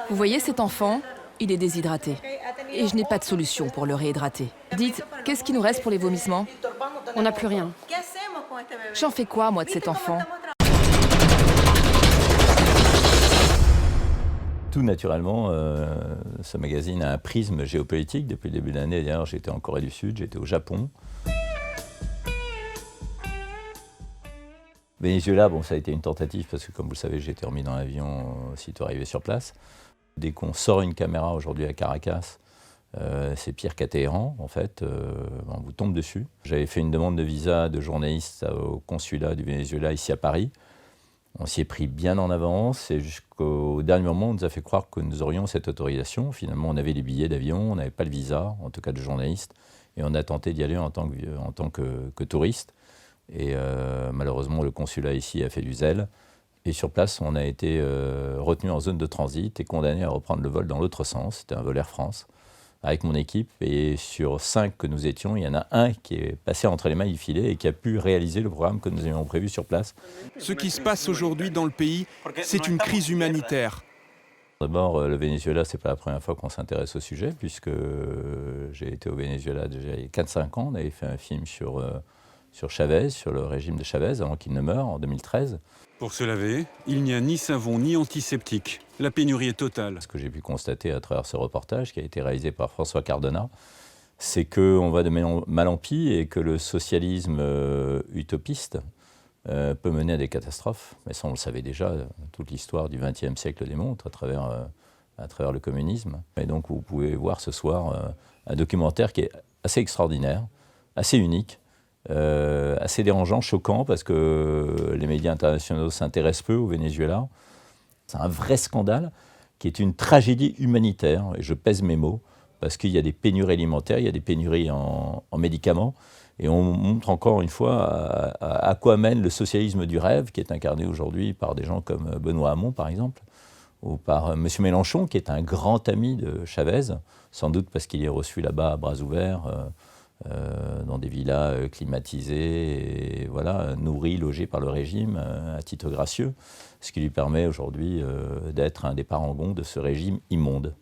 Vous voyez cet enfant? Il est déshydraté. Et je n'ai pas de solution pour le réhydrater. Dites, qu'est-ce qui nous reste pour les vomissements? On n'a plus rien. J'en fais quoi, moi, de cet enfant? Tout naturellement, ce magazine a un prisme géopolitique. Depuis le début de l'année, d'ailleurs, j'étais en Corée du Sud, j'étais au Japon. Venezuela, bon, ça a été une tentative parce que, comme vous le savez, j'ai été remis dans l'avion aussitôt arrivé sur place. Dès qu'on sort une caméra aujourd'hui à Caracas, c'est pire qu'à Téhéran, en fait, on vous tombe dessus. J'avais fait une demande de visa de journaliste au consulat du Venezuela ici à Paris. On s'y est pris bien en avance et jusqu'au dernier moment, on nous a fait croire que nous aurions cette autorisation. Finalement, on avait les billets d'avion, on n'avait pas le visa, en tout cas de journaliste, et on a tenté d'y aller en tant que touriste. Et malheureusement, le consulat ici a fait du zèle. Et sur place, on a été retenu en zone de transit et condamné à reprendre le vol dans l'autre sens. C'était un vol Air France, avec mon équipe. Et sur 5 que nous étions, il y en a un qui est passé entre les mailles du filet et qui a pu réaliser le programme que nous avions prévu sur place. Ce qui se passe aujourd'hui dans le pays, c'est une crise humanitaire. D'abord, le Venezuela, ce n'est pas la première fois qu'on s'intéresse au sujet, puisque j'ai été au Venezuela déjà il y a 4-5 ans. On avait fait un film sur Chavez, sur le régime de Chavez, avant qu'il ne meure, en 2013. Pour se laver, il n'y a ni savon ni antiseptique. La pénurie est totale. Ce que j'ai pu constater à travers ce reportage, qui a été réalisé par François Cardona, c'est qu'on va de mal en pis et que le socialisme utopiste peut mener à des catastrophes. Mais ça, on le savait déjà, toute l'histoire du XXe siècle le démontre à travers le communisme. Et donc, vous pouvez voir ce soir un documentaire qui est assez extraordinaire, assez unique, assez dérangeant, choquant, parce que les médias internationaux s'intéressent peu au Venezuela. C'est un vrai scandale qui est une tragédie humanitaire, et je pèse mes mots, parce qu'il y a des pénuries alimentaires, il y a des pénuries en médicaments, et on montre encore une fois à quoi mène le socialisme du rêve, qui est incarné aujourd'hui par des gens comme Benoît Hamon, par exemple, ou par M. Mélenchon, qui est un grand ami de Chavez, sans doute parce qu'il est reçu là-bas à bras ouverts, dans des villas climatisées, et voilà, nourri, logé par le régime à titre gracieux, ce qui lui permet aujourd'hui d'être un des parangons de ce régime immonde.